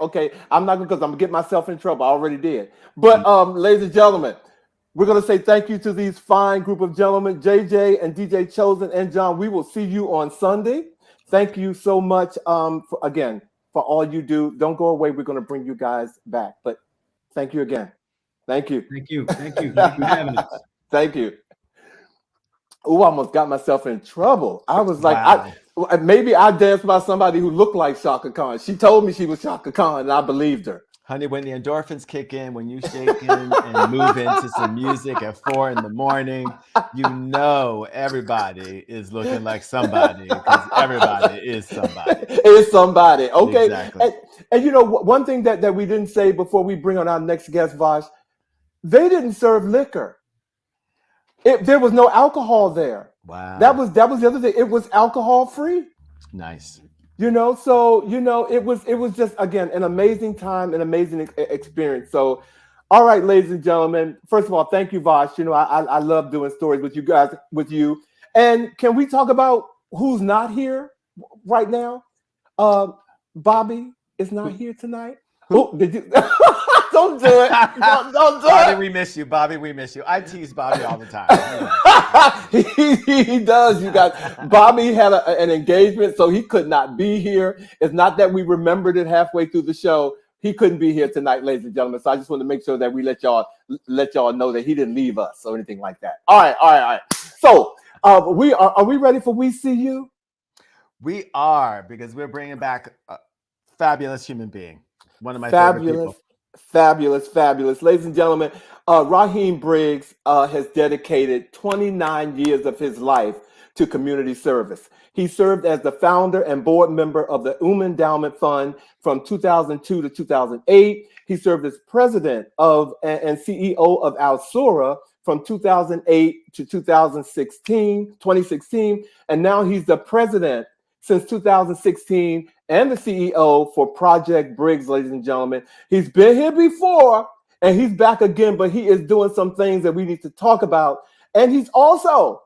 I'm not because I'm gonna get myself in trouble. I already did. But ladies and gentlemen, we're gonna say thank you to these fine group of gentlemen, JJ and DJ Chosen and John. We will see you on Sunday. Thank you so much for all you do. Don't go away. We're gonna bring you guys back. But thank you again. Thank you. Thank you. Thank you. Thank you for having us. Thank you. Oh, I almost got myself in trouble. I was like, Wow. maybe I danced by somebody who looked like Shaka Khan. She told me she was Shaka Khan, and I believed her. Honey, when the endorphins kick in, when you shake in and move into some music at 4 a.m, you know everybody is looking like somebody because everybody is somebody. Is somebody. Okay. Exactly. And you know, one thing that we didn't say before we bring on our next guest, Vash, they didn't serve liquor. There was no alcohol there. Wow. That was the other thing. It was alcohol free. Nice. So it was just, again, an amazing time, an amazing experience. So, all right, ladies and gentlemen, first of all, thank you, Vash. I love doing stories with you guys, with you. And can we talk about who's not here right now? Bobby is not here tonight. Oh, did you? Don't do it. Don't do Bobby, it. we miss you. Bobby, we miss you. I tease Bobby all the time. he does, you guys. Bobby had an engagement, so he could not be here. It's not that we remembered it halfway through the show. He couldn't be here tonight, ladies and gentlemen. So I just want to make sure that we let y'all know that he didn't leave us or anything like that. All right. So are we ready for We See You? We are, because we're bringing back a fabulous human being. One of my favorite people. Fabulous. Ladies and gentlemen, Raheem Briggs has dedicated 29 years of his life to community service. He served as the founder and board member of the Endowment Fund from 2002 to 2008. He served as president of and CEO of Al-Sura from 2008 to 2016, and now he's the president since 2016 and the CEO for Project Briggs, ladies and gentlemen. He's been here before and he's back again, but he is doing some things that we need to talk about. And he's also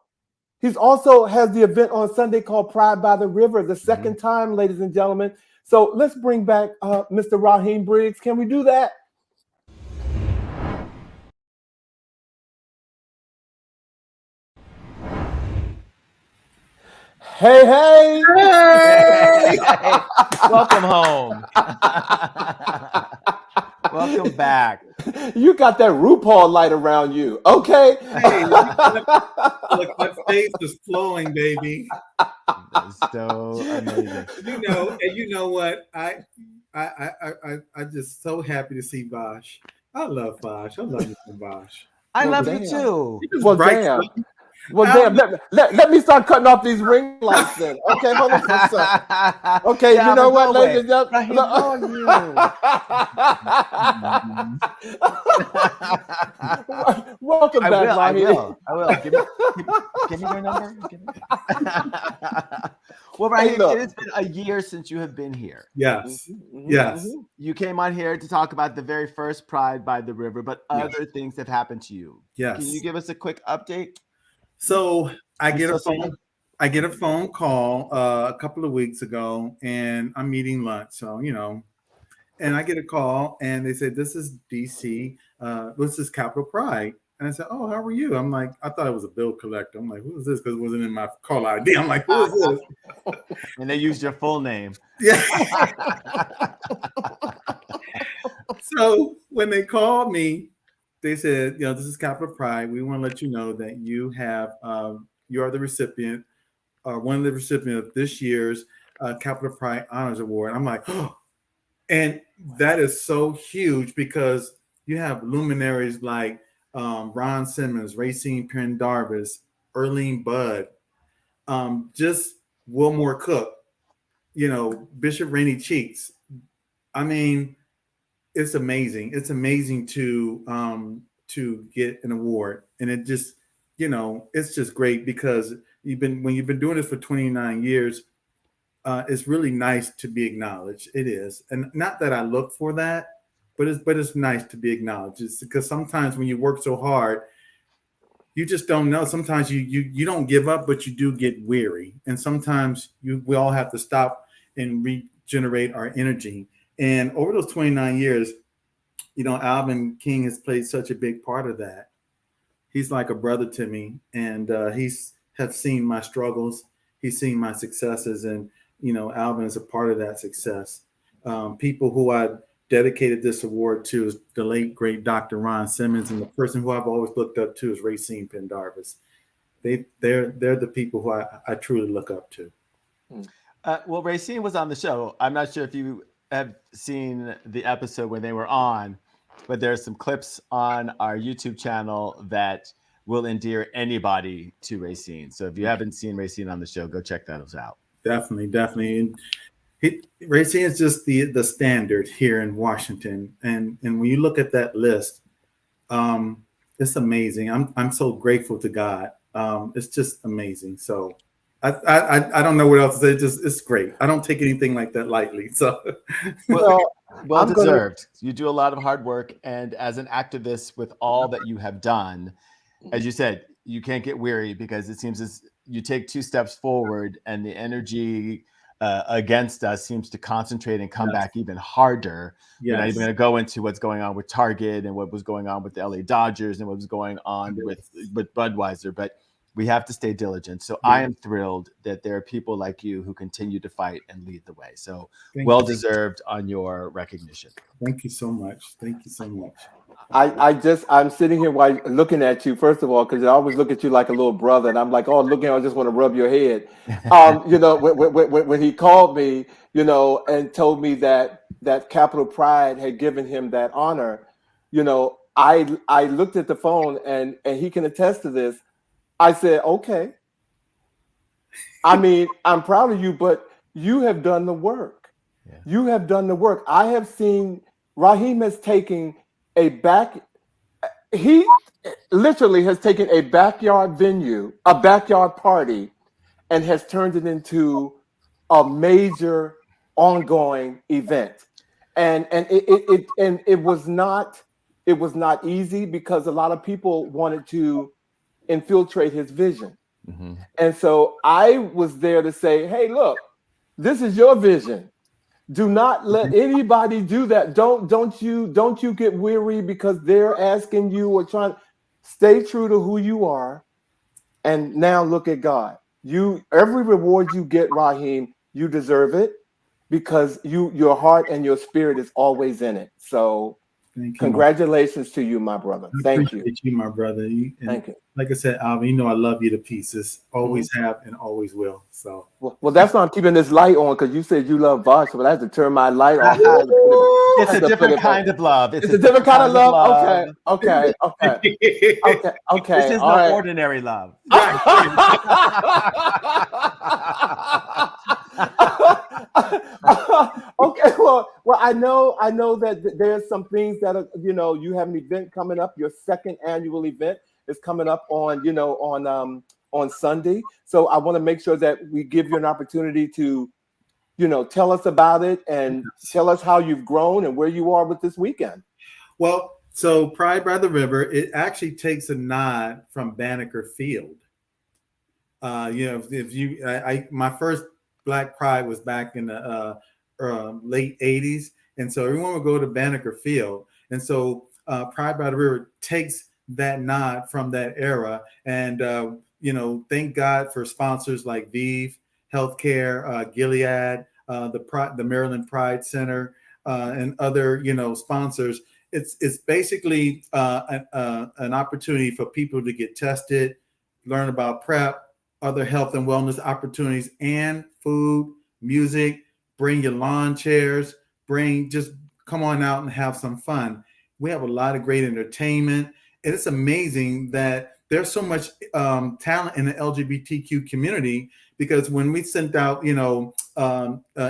has the event on Sunday called Pride by the River, the second time, ladies and gentlemen. So let's bring back Mr. Raheem Briggs. Can we do that? Hey. Welcome home. Welcome back. You got that RuPaul light around you. Okay. Hey, look, my face is flowing, baby. That's so amazing. You know what? I just so happy to see Vash. I love Vash. I love you from Vash. I love you too. Well, damn. Let me start cutting off these ring lights then. Okay, hold on for a second. Okay, Yeah, you know what, go ladies and Raheem, gentlemen? Welcome back, Raheem. I will. Give me your number. Well, Raheem, it has been a year since you have been here. Yes. Yes. You came on here to talk about the very first Pride by the River, but other things have happened to you. Yes. Can you give us a quick update? So I get a phone call a couple of weeks ago, and I'm eating lunch. So, and I get a call, and they said, "This is DC. This is Capitol Pride." And I said, "Oh, how are you?" I'm like, I thought it was a bill collector. I'm like, "Who is this?" Because it wasn't in my call ID. I'm like, "Who is this?" And they used your full name. Yeah. So when they called me, they said, "This is Capitol Pride. We want to let you know that you are the recipient, or one of the recipients of this year's Capitol Pride Honors Award." I'm like, oh. And that is so huge because you have luminaries like Ron Simmons, Racine Pendarvis, Earlene Budd, just Wilmore Cook, Bishop Rainey Cheeks. I mean, it's amazing. It's amazing to get an award, and it just, it's just great because when you've been doing this for 29 years, it's really nice to be acknowledged. It is, and not that I look for that, but it's nice to be acknowledged. It's because sometimes when you work so hard, you just don't know. Sometimes you don't give up, but you do get weary, and sometimes we all have to stop and regenerate our energy. And over those 29 years, Alvin King has played such a big part of that. He's like a brother to me, and he's have seen my struggles. He's seen my successes, and Alvin is a part of that success. People who I dedicated this award to is the late great Dr. Ron Simmons, and the person who I've always looked up to is Racine Pendarvis. they're the people who I truly look up to. Well, Racine was on the show. I'm not sure if you have seen the episode when they were on, but there's some clips on our YouTube channel that will endear anybody to Racine. So if you haven't seen Racine on the show, go check those out. Definitely. And Racine is just the standard here in Washington. And when you look at that list, it's amazing. I'm so grateful to God. It's just amazing. So I don't know what else to say. It's great. I don't take anything like that lightly. So well deserved. You do a lot of hard work, and as an activist, with all that you have done, as you said, you can't get weary, because it seems as you take 2 steps forward, and the energy against us seems to concentrate and come back even harder. We're not even going to go into what's going on with Target and what was going on with the LA Dodgers and what was going on with Budweiser, but we have to stay diligent. So I am thrilled that there are people like you who continue to fight and lead the way. So well deserved on your recognition. Thank you so much. Thank you so much. I'm sitting here while looking at you, first of all, because I always look at you like a little brother, and I'm like, oh, look, I just want to rub your head. When he called me, and told me that Capitol Pride had given him that honor, I looked at the phone, and he can attest to this. I said, okay. I mean, I'm proud of you, but you have done the work. Yeah. You have done the work. I have seen Raheem has taken he literally has taken a backyard venue, a backyard party, and has turned it into a major ongoing event. And it was not easy, because a lot of people wanted to infiltrate his vision. Mm-hmm. And so I was there to say, hey, look, this is your vision. Do not let anybody do that. Don't you get weary because they're asking you or trying to stay true to who you are. And now look at God. Every reward you get, Raheem, you deserve it, because your heart and your spirit is always in it. So congratulations to you, my brother. Thank you. Appreciate you, my brother. Thank you. Like I said, Alvin, I love you to pieces. Always have and always will. So well, that's why I'm keeping this light on, because you said you love Vash, but I have to turn my light off. It's a different kind of love. It's a different kind of love. Okay. This is no ordinary love. Okay, well, I know that there's some things that are, you have an event coming up. Your second annual event is coming up on Sunday. So I want to make sure that we give you an opportunity to, tell us about it and tell us how you've grown and where you are with this weekend. Well, so Pride by the River, it actually takes a nod from Banneker Field. My first Black Pride was back in the late 80s. And so everyone would go to Banneker Field. And so Pride by the River takes that nod from that era. And, thank God for sponsors like ViV Healthcare, Gilead, the Maryland Pride Center, and other, sponsors. It's basically an opportunity for people to get tested, learn about PrEP, other health and wellness opportunities, and food, music. Bring your lawn chairs, just come on out and have some fun. We have a lot of great entertainment. And it's amazing that there's so much talent in the LGBTQ community, because when we sent out,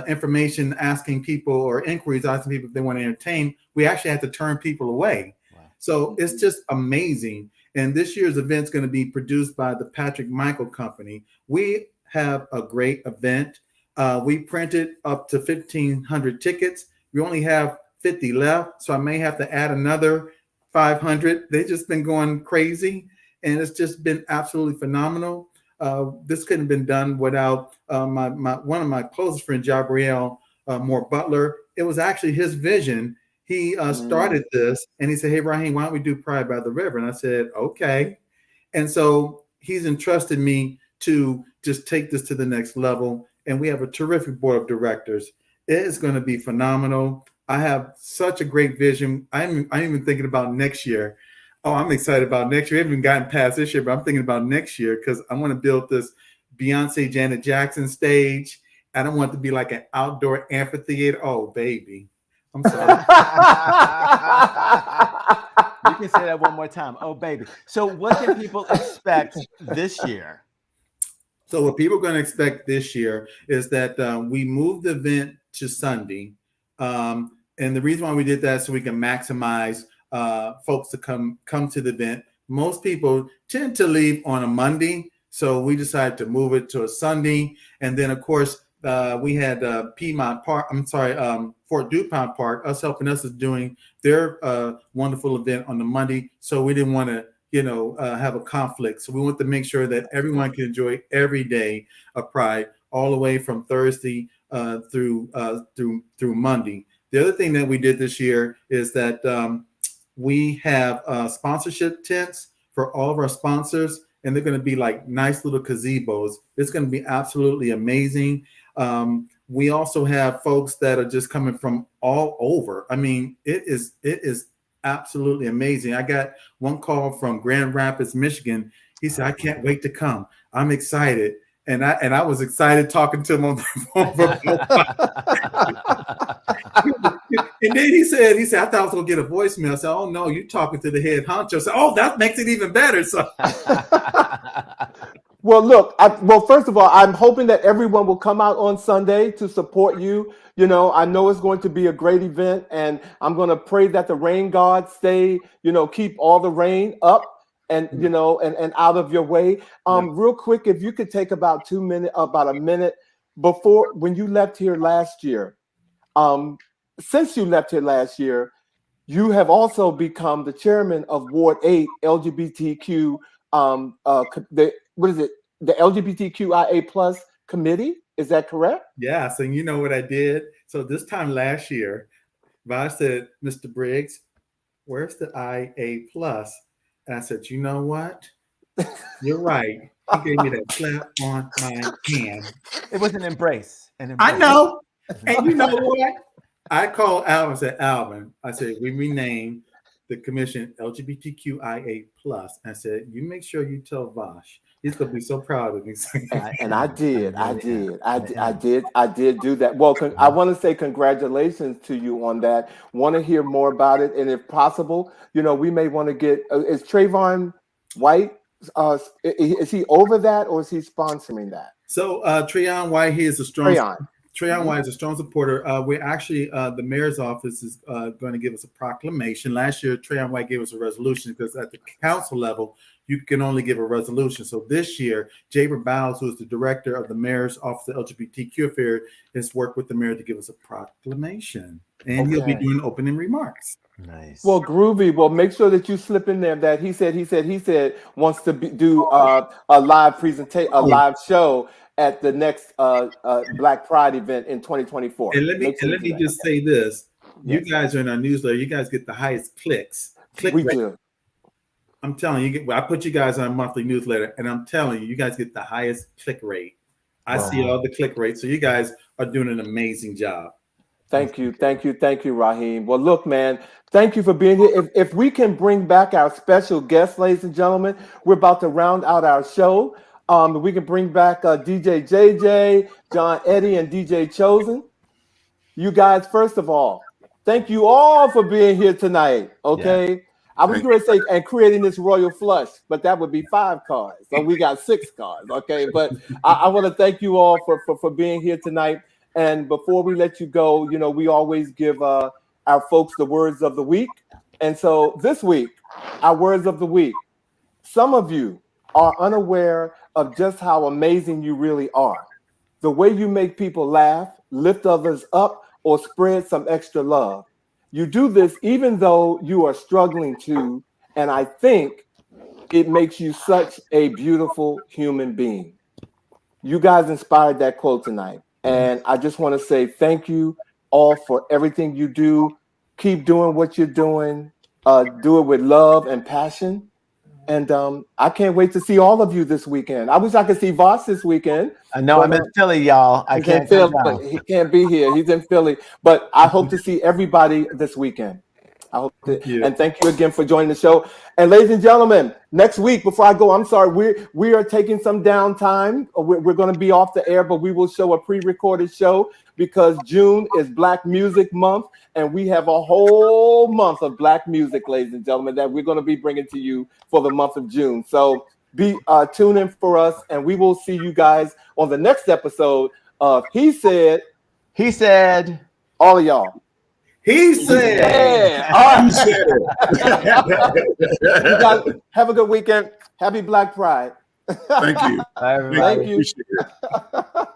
information asking people, or inquiries asking people if they want to entertain, we actually had to turn people away. Wow. So it's just amazing. And this year's event is going to be produced by the Patrick Michael Company. We have a great event. We printed up to 1,500 tickets. We only have 50 left, so I may have to add another 500. They've just been going crazy, and it's just been absolutely phenomenal. This couldn't have been done without one of my closest friends, Jabriel Moore Butler. It was actually his vision. He started this, and he said, hey, Raheem, why don't we do Pride by the River? And I said, okay. And so he's entrusted me to just take this to the next level. And we have a terrific board of directors. It is going to be phenomenal. I have such a great vision. I'm even thinking about next year. Oh, I'm excited about next year. We haven't gotten past this year, but I'm thinking about next year because I want to build this Beyonce Janet Jackson stage. I don't want it to be like an outdoor amphitheater. Oh, baby. I'm sorry. You can say that one more time. Oh, baby. So what can people expect this year? So what people are going to expect this year is that we moved the event to Sunday. And the reason why we did that is so we can maximize folks to come to the event. Most people tend to leave on a Monday, so we decided to move it to a Sunday. And then, of course, we had Fort DuPont Park. Us helping us is doing their wonderful event on the Monday, so we didn't want to have a conflict. So we want to make sure that everyone can enjoy every day of Pride, all the way from Thursday through Monday. The other thing that we did this year is that we have sponsorship tents for all of our sponsors, and they're going to be like nice little gazebos. It's going to be absolutely amazing. We also have folks that are just coming from all over. I mean, it is absolutely amazing. I got one call from Grand Rapids, Michigan. He said, "I can't wait to come. I'm excited." And I was excited talking to him on the phone. And then he said, "I thought I was gonna get a voicemail." I said, "Oh no, you're talking to the head honcho." I said, "Oh, that makes it even better." So Well, look, first of all, I'm hoping that everyone will come out on Sunday to support you. I know it's going to be a great event, and I'm going to pray that the rain gods keep all the rain up and, and out of your way. Real quick, if you could take about a minute before, when you left here last year, since you left here last year, you have also become the chairman of Ward 8 LGBTQ, the LGBTQIA plus committee. Is that correct? Yeah. So you know what I did? So this time last year, Vash said, "Mr. Briggs, where's the IA plus?" And I said, "You know what? You're right." He gave me that slap on my hand. It was an embrace. I know. And you know what? I called Alvin and said, "Alvin," I said, "we renamed the commission LGBTQIA plus." I said, "You make sure you tell Vash. He's gonna be so proud of me." And I did do that. Well, I want to say congratulations to you on that. Want to hear more about it, and if possible, we may want to get. Is Trayvon White? Is he over that, or is he sponsoring that? So Trayon White, he is a strong. Trayon White is a strong supporter. We're actually, the mayor's office is going to give us a proclamation. Last year, Trayon White gave us a resolution because at the council level, you can only give a resolution. So this year, Jaber Bowles, who is the director of the mayor's office of LGBTQ affairs, has worked with the mayor to give us a proclamation. And he'll be doing opening remarks. Nice. Well, groovy. Well, make sure that you slip in there that he said wants to do a live presentation, a live show at the next Black Pride event in 2024. And let me just say this: you guys are in our newsletter. You guys get the highest clicks. We do. I'm telling you, I put you guys on a monthly newsletter, and I'm telling you, you guys get the highest click rate. I see all the click rates, so you guys are doing an amazing job. Thank you, Raheem. Well, look, man, thank you for being here. If we can bring back our special guest, ladies and gentlemen, we're about to round out our show. We can bring back DJ Jay-Jay, John Eddie, and DJ Chosen. You guys, first of all, thank you all for being here tonight. Okay. Yeah. I was going to say, and creating this royal flush, but that would be 5 cards. So we got 6 cards. Okay. But I want to thank you all for being here tonight. And before we let you go, we always give our folks the words of the week. And so this week, our words of the week, some of you are unaware of just how amazing you really are. The way you make people laugh, lift others up, or spread some extra love. You do this even though you are struggling to, and I think it makes you such a beautiful human being. You guys inspired that quote tonight. And I just want to say thank you all for everything you do. Keep doing what you're doing. Do it with love and passion. And I can't wait to see all of you this weekend. I wish I could see Vash this weekend. I know I'm in Philly, y'all. I can't Philly, but he can't be here. He's in Philly. But I hope to see everybody this weekend. I hope Thank you. and thank you again for joining the show. And ladies and gentlemen, next week, before I go, I'm sorry, we are taking some downtime. We're going to be off the air, but we will show a pre-recorded show because June is Black Music Month, and we have a whole month of Black music, ladies and gentlemen, that we're going to be bringing to you for the month of June. So be tune in for us, and we will see you guys on the next episode of He Said. He said. All of y'all. He said. Yeah. All right. You guys have a good weekend. Happy Black Pride. Thank you. Bye, everybody. Thank you. Appreciate it.